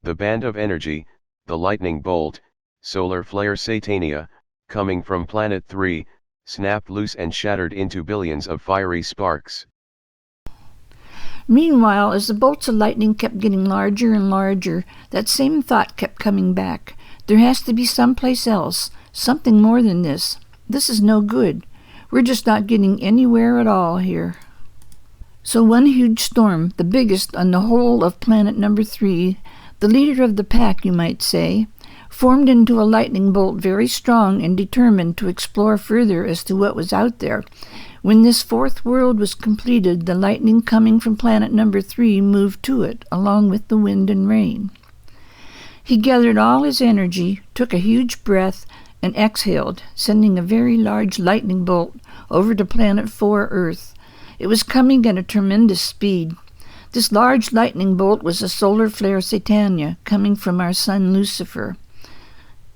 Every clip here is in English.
The band of energy, the lightning bolt, solar flare Satania, coming from planet 3, snapped loose and shattered into billions of fiery sparks. Meanwhile, as the bolts of lightning kept getting larger and larger, that same thought kept coming back. There has to be someplace else, something more than this. This is no good. We're just not getting anywhere at all here. So one huge storm, the biggest on the whole of planet number 3, the leader of the pack, you might say, formed into a lightning bolt very strong and determined to explore further as to what was out there. When this fourth world was completed, the lightning coming from planet number 3 moved to it, along with the wind and rain. He gathered all his energy, took a huge breath, and exhaled, sending a very large lightning bolt over to planet 4 Earth. It was coming at a tremendous speed. This large lightning bolt was a solar flare Satania, coming from our sun Lucifer.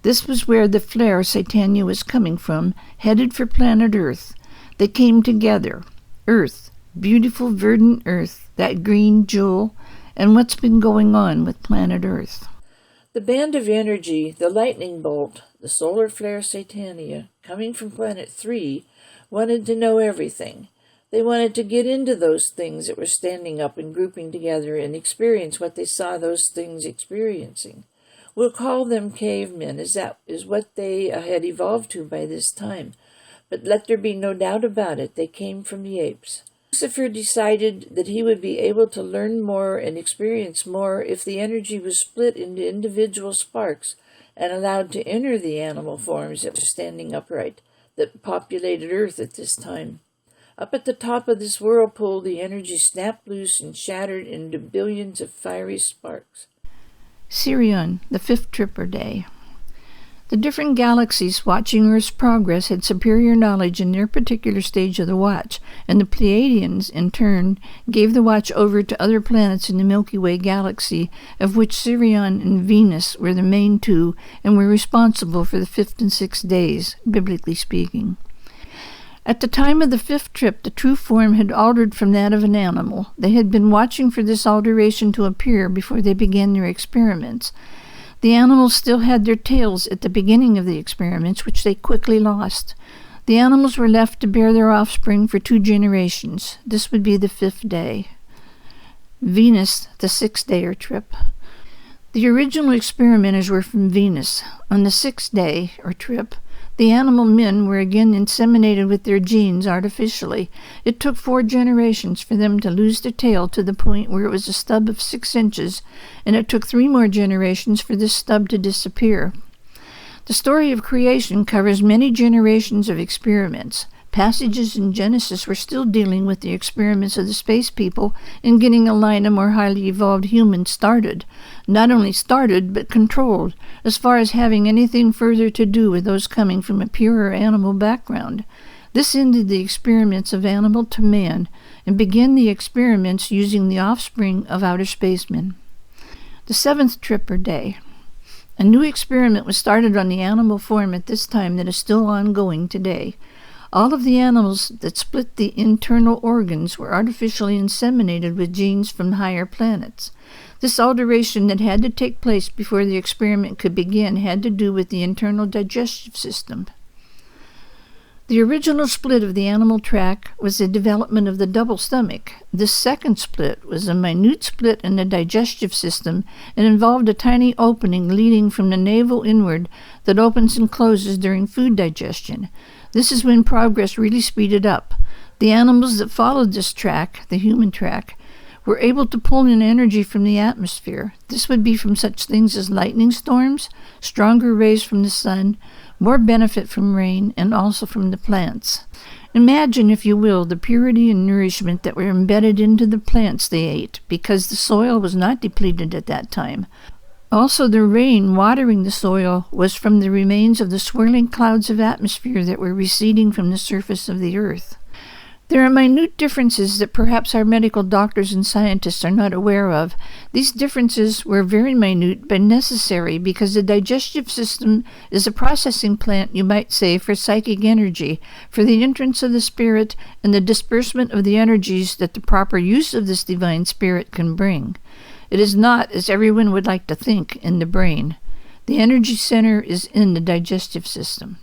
This was where the flare Satania was coming from, headed for planet Earth. They came together. Earth, beautiful verdant Earth, that green jewel, and what's been going on with planet Earth. The band of energy, the lightning bolt, the solar flare Satania, coming from planet 3, wanted to know everything. They wanted to get into those things that were standing up and grouping together and experience what they saw those things experiencing. We'll call them cavemen, as that is what they had evolved to by this time. But let there be no doubt about it, they came from the apes. Lucifer decided that he would be able to learn more and experience more if the energy was split into individual sparks and allowed to enter the animal forms that were standing upright, that populated Earth at this time. Up at the top of this whirlpool, the energy snapped loose and shattered into billions of fiery sparks. Sirion, the 5th Tripper Day. The different galaxies watching Earth's progress had superior knowledge in their particular stage of the watch, and the Pleiadeans, in turn, gave the watch over to other planets in the Milky Way galaxy, of which Sirion and Venus were the main two, and were responsible for the 5th and 6th days, biblically speaking. At the time of the 5th trip, the true form had altered from that of an animal. They had been watching for this alteration to appear before they began their experiments. The animals still had their tails at the beginning of the experiments, which they quickly lost. The animals were left to bear their offspring for 2 generations. This would be the 5th day. Venus, the 6th day or trip. The original experimenters were from Venus. On the 6th day or trip, the animal men were again inseminated with their genes artificially. It took 4 generations for them to lose their tail to the point where it was a stub of 6 inches, and it took 3 more generations for this stub to disappear. The story of creation covers many generations of experiments. Passages in Genesis were still dealing with the experiments of the space people in getting a line of more highly evolved humans started. Not only started, but controlled, as far as having anything further to do with those coming from a purer animal background. This ended the experiments of animal to man, and began the experiments using the offspring of outer spacemen. The 7th Tripper Day. A new experiment was started on the animal form at this time that is still ongoing today. All of the animals that split the internal organs were artificially inseminated with genes from higher planets. This alteration that had to take place before the experiment could begin had to do with the internal digestive system. The original split of the animal track was the development of the double stomach. This second split was a minute split in the digestive system and involved a tiny opening leading from the navel inward that opens and closes during food digestion. This is when progress really speeded up. The animals that followed this track, the human track, were able to pull in energy from the atmosphere. This would be from such things as lightning storms, stronger rays from the sun, more benefit from rain, and also from the plants. Imagine, if you will, the purity and nourishment that were embedded into the plants they ate, because the soil was not depleted at that time. Also, the rain watering the soil was from the remains of the swirling clouds of atmosphere that were receding from the surface of the earth. There are minute differences that perhaps our medical doctors and scientists are not aware of. These differences were very minute but necessary because the digestive system is a processing plant, you might say, for psychic energy, for the entrance of the spirit and the disbursement of the energies that the proper use of this divine spirit can bring. It is not, as everyone would like to think, in the brain. The energy center is in the digestive system.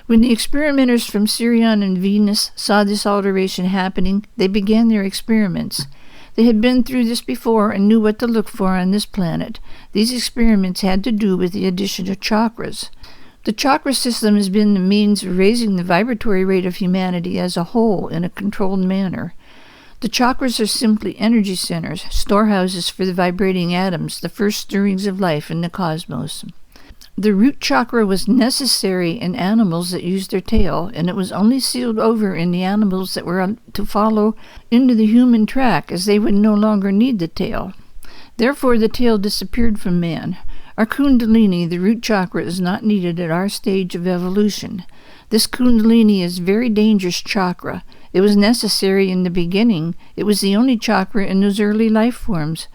When the experimenters from Sirion and Venus saw this alteration happening, they began their experiments. They had been through this before and knew what to look for on this planet. These experiments had to do with the addition of chakras. The chakra system has been the means of raising the vibratory rate of humanity as a whole in a controlled manner. The chakras are simply energy centers, storehouses for the vibrating atoms, the first stirrings of life in the cosmos. The root chakra was necessary in animals that used their tail, and it was only sealed over in the animals that were to follow into the human track, as they would no longer need the tail. Therefore, the tail disappeared from man. Our kundalini, the root chakra, is not needed at our stage of evolution. This kundalini is very dangerous chakra. It was necessary in the beginning. It was the only chakra in those early life forms.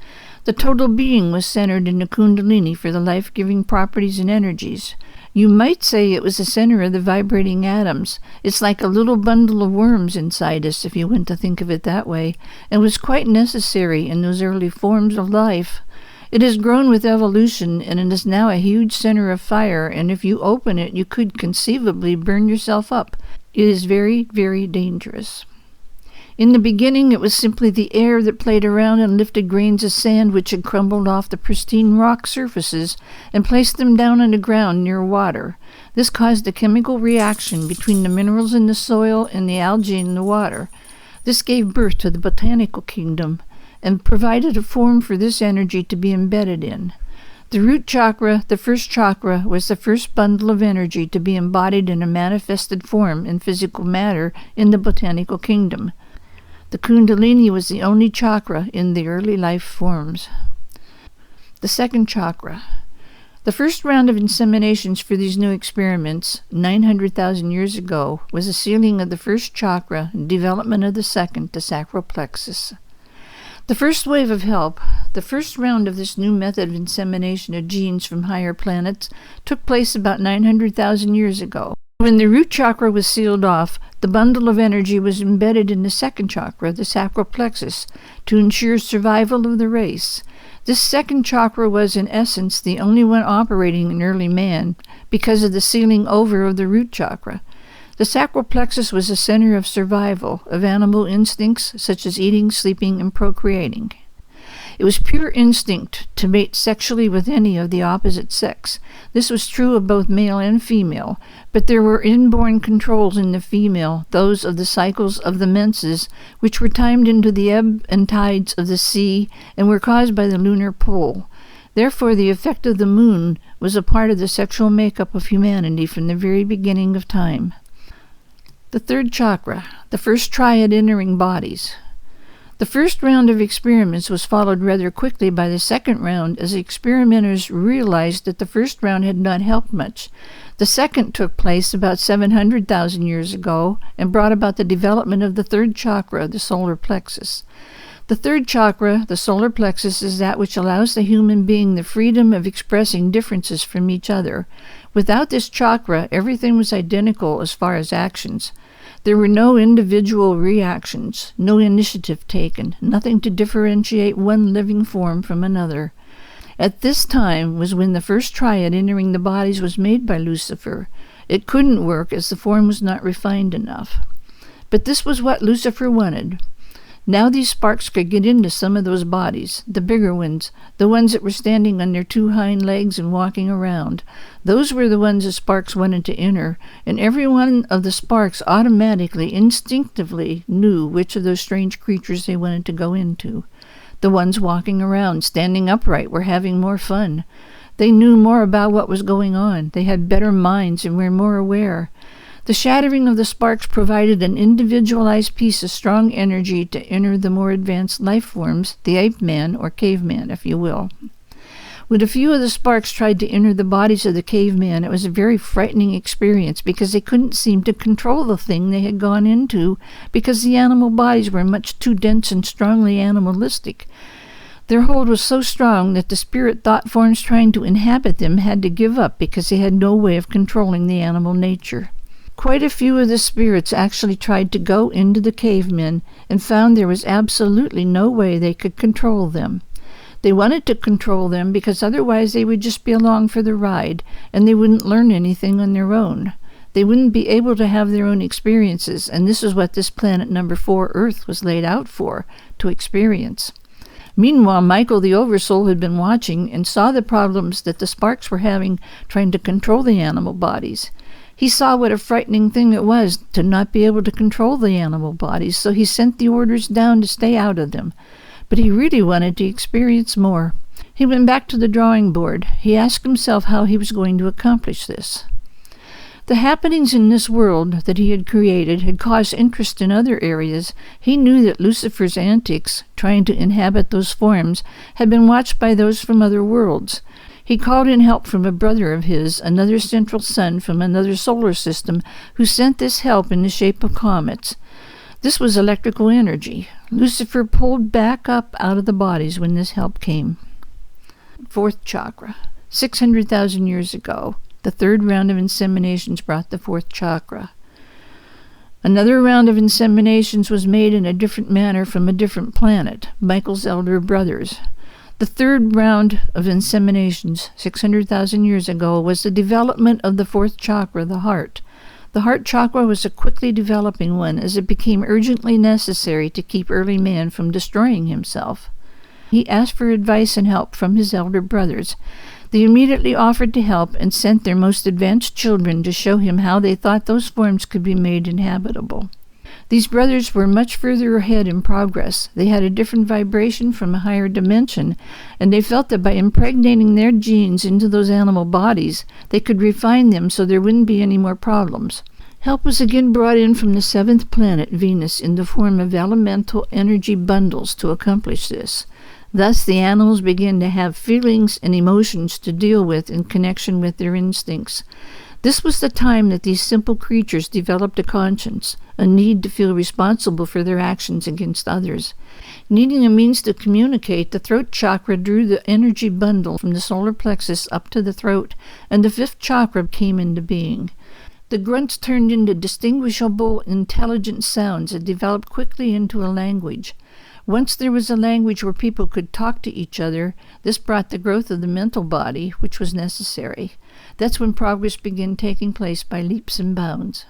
The total being was centered in the kundalini for the life-giving properties and energies. You might say it was the center of the vibrating atoms. It's like a little bundle of worms inside us, if you want to think of it that way, and was quite necessary in those early forms of life. It has grown with evolution, and it is now a huge center of fire, and if you open it, you could conceivably burn yourself up. It is very, very dangerous. In the beginning, it was simply the air that played around and lifted grains of sand which had crumbled off the pristine rock surfaces and placed them down on the ground near water. This caused a chemical reaction between the minerals in the soil and the algae in the water. This gave birth to the botanical kingdom and provided a form for this energy to be embedded in. The root chakra, the first chakra, was the first bundle of energy to be embodied in a manifested form in physical matter in the botanical kingdom. The kundalini was the only chakra in the early life forms. The second chakra. The first round of inseminations for these new experiments, 900,000 years ago, was the sealing of the first chakra and development of the second, the sacral plexus. The first wave of help, the first round of this new method of insemination of genes from higher planets, took place about 900,000 years ago. When the root chakra was sealed off, the bundle of energy was embedded in the second chakra, the sacral plexus, to ensure survival of the race. This second chakra was, in essence, the only one operating in early man because of the sealing over of the root chakra. The sacral plexus was the center of survival, of animal instincts such as eating, sleeping, and procreating. It was pure instinct to mate sexually with any of the opposite sex. This was true of both male and female, but there were inborn controls in the female, those of the cycles of the menses, which were timed into the ebb and tides of the sea and were caused by the lunar pole. Therefore, the effect of the moon was a part of the sexual makeup of humanity from the very beginning of time. The third chakra, the first triad entering bodies. The first round of experiments was followed rather quickly by the second round as the experimenters realized that the first round had not helped much. The second took place about 700,000 years ago and brought about the development of the third chakra, the solar plexus. The third chakra, the solar plexus, is that which allows the human being the freedom of expressing differences from each other. Without this chakra, everything was identical as far as actions. There were no individual reactions, no initiative taken, nothing to differentiate one living form from another. At this time was when the first triad entering the bodies was made by Lucifer. It couldn't work as the form was not refined enough. But this was what Lucifer wanted. Now these sparks could get into some of those bodies, the bigger ones, the ones that were standing on their two hind legs and walking around. Those were the ones the sparks wanted to enter, and every one of the sparks automatically, instinctively knew which of those strange creatures they wanted to go into. The ones walking around, standing upright, were having more fun. They knew more about what was going on. They had better minds and were more aware. The shattering of the sparks provided an individualized piece of strong energy to enter the more advanced life forms, the ape-man or caveman, if you will. When a few of the sparks tried to enter the bodies of the caveman, it was a very frightening experience because they couldn't seem to control the thing they had gone into because the animal bodies were much too dense and strongly animalistic. Their hold was so strong that the spirit thought forms trying to inhabit them had to give up because they had no way of controlling the animal nature. Quite a few of the spirits actually tried to go into the cavemen and found there was absolutely no way they could control them. They wanted to control them because otherwise they would just be along for the ride, and they wouldn't learn anything on their own. They wouldn't be able to have their own experiences, and this is what this planet number 4, Earth, was laid out for, to experience. Meanwhile, Michael the Oversoul had been watching and saw the problems that the sparks were having trying to control the animal bodies. He saw what a frightening thing it was to not be able to control the animal bodies, so he sent the orders down to stay out of them. But he really wanted to experience more. He went back to the drawing board. He asked himself how he was going to accomplish this. The happenings in this world that he had created had caused interest in other areas. He knew that Lucifer's antics, trying to inhabit those forms, had been watched by those from other worlds. He called in help from a brother of his, another central sun from another solar system, who sent this help in the shape of comets. This was electrical energy. Lucifer pulled back up out of the bodies when this help came. 4th chakra. 600,000 years ago, the 3rd round of inseminations brought the 4th chakra. Another round of inseminations was made in a different manner from a different planet, Michael's elder brothers. The 3rd round of inseminations, 600,000 years ago, was the development of the 4th chakra, the heart. The heart chakra was a quickly developing one, as it became urgently necessary to keep early man from destroying himself. He asked for advice and help from his elder brothers. They immediately offered to help and sent their most advanced children to show him how they thought those forms could be made inhabitable. These brothers were much further ahead in progress. They had a different vibration from a higher dimension, and they felt that by impregnating their genes into those animal bodies, they could refine them so there wouldn't be any more problems. Help was again brought in from the 7th planet, Venus, in the form of elemental energy bundles to accomplish this. Thus, the animals began to have feelings and emotions to deal with in connection with their instincts. This was the time that these simple creatures developed a conscience, a need to feel responsible for their actions against others. Needing a means to communicate, the throat chakra drew the energy bundle from the solar plexus up to the throat, and the 5th chakra came into being. The grunts turned into distinguishable, intelligent sounds that developed quickly into a language. Once there was a language where people could talk to each other, this brought the growth of the mental body, which was necessary. That's when progress began taking place by leaps and bounds.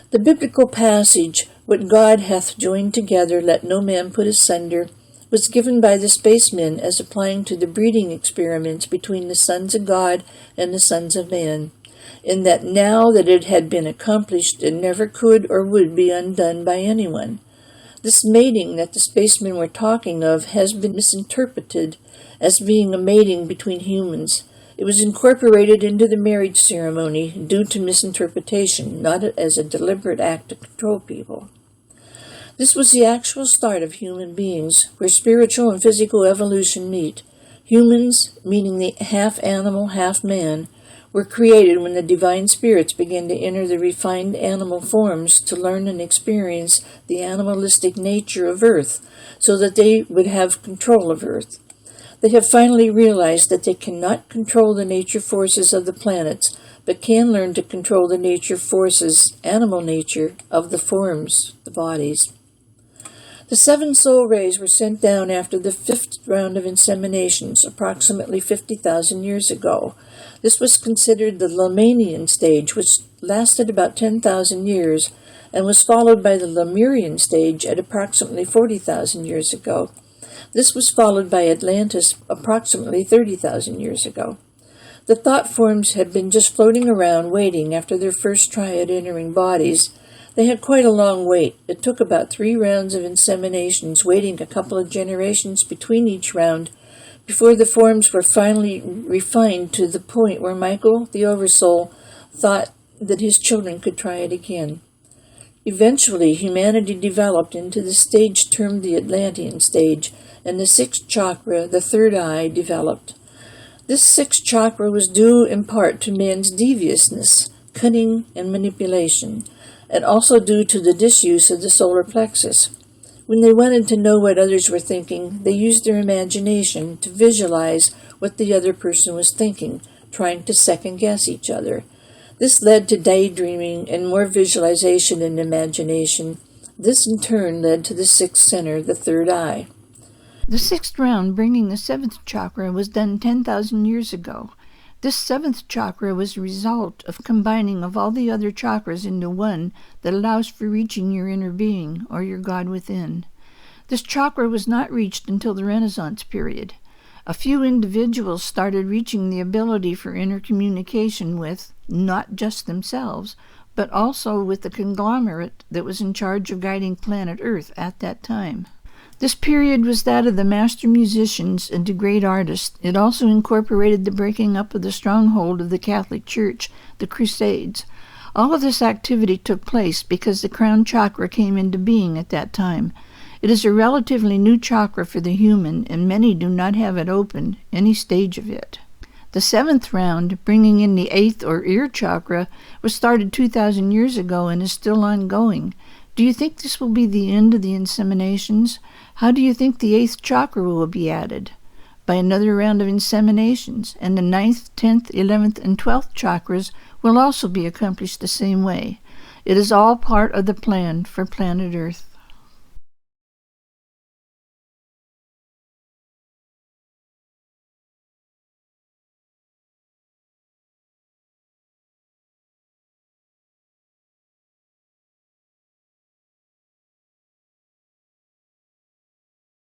The biblical passage, "What God hath joined together, let no man put asunder," was given by the spacemen as applying to the breeding experiments between the sons of God and the sons of man, in that now that it had been accomplished, it never could or would be undone by anyone. This mating that the spacemen were talking of has been misinterpreted as being a mating between humans. It was incorporated into the marriage ceremony due to misinterpretation, not as a deliberate act to control people. This was the actual start of human beings, where spiritual and physical evolution meet. Humans, meaning the half animal, half man, were created when the divine spirits began to enter the refined animal forms to learn and experience the animalistic nature of Earth, so that they would have control of Earth. They have finally realized that they cannot control the nature forces of the planets, but can learn to control the nature forces, animal nature, of the forms, the bodies. The 7 soul rays were sent down after the 5th round of inseminations, approximately 50,000 years ago. This was considered the Lemanian stage, which lasted about 10,000 years, and was followed by the Lemurian stage at approximately 40,000 years ago. This was followed by Atlantis approximately 30,000 years ago. The thought forms had been just floating around waiting after their first try at entering bodies. They had quite a long wait. It took about 3 rounds of inseminations, waiting a couple of generations between each round, before the forms were finally refined to the point where Michael, the Oversoul, thought that his children could try it again. Eventually, humanity developed into the stage termed the Pleiadean stage, and the 6th chakra, the 3rd eye, developed. This 6th chakra was due in part to man's deviousness, cunning, and manipulation, and also due to the disuse of the solar plexus. When they wanted to know what others were thinking, they used their imagination to visualize what the other person was thinking, trying to second-guess each other. This led to daydreaming and more visualization and imagination. This in turn led to the 6th center, the 3rd eye. The sixth round, bringing the seventh chakra, was done 10,000 years ago. This seventh chakra was a result of combining of all the other chakras into one that allows for reaching your inner being, or your God within. This chakra was not reached until the Renaissance period. A few individuals started reaching the ability for inner communication with, not just themselves, but also with the conglomerate that was in charge of guiding planet Earth at that time. This period was that of the master musicians and the great artists. It also incorporated the breaking up of the stronghold of the Catholic Church, the Crusades. All of this activity took place because the crown chakra came into being at that time. It is a relatively new chakra for the human, and many do not have it open, any stage of it. The seventh round, bringing in the eighth or ear chakra, was started 2,000 years ago and is still ongoing. Do you think this will be the end of the inseminations? How do you think the eighth chakra will be added? By another round of inseminations, and the 9th, 10th, 11th, and 12th chakras will also be accomplished the same way. It is all part of the plan for planet Earth.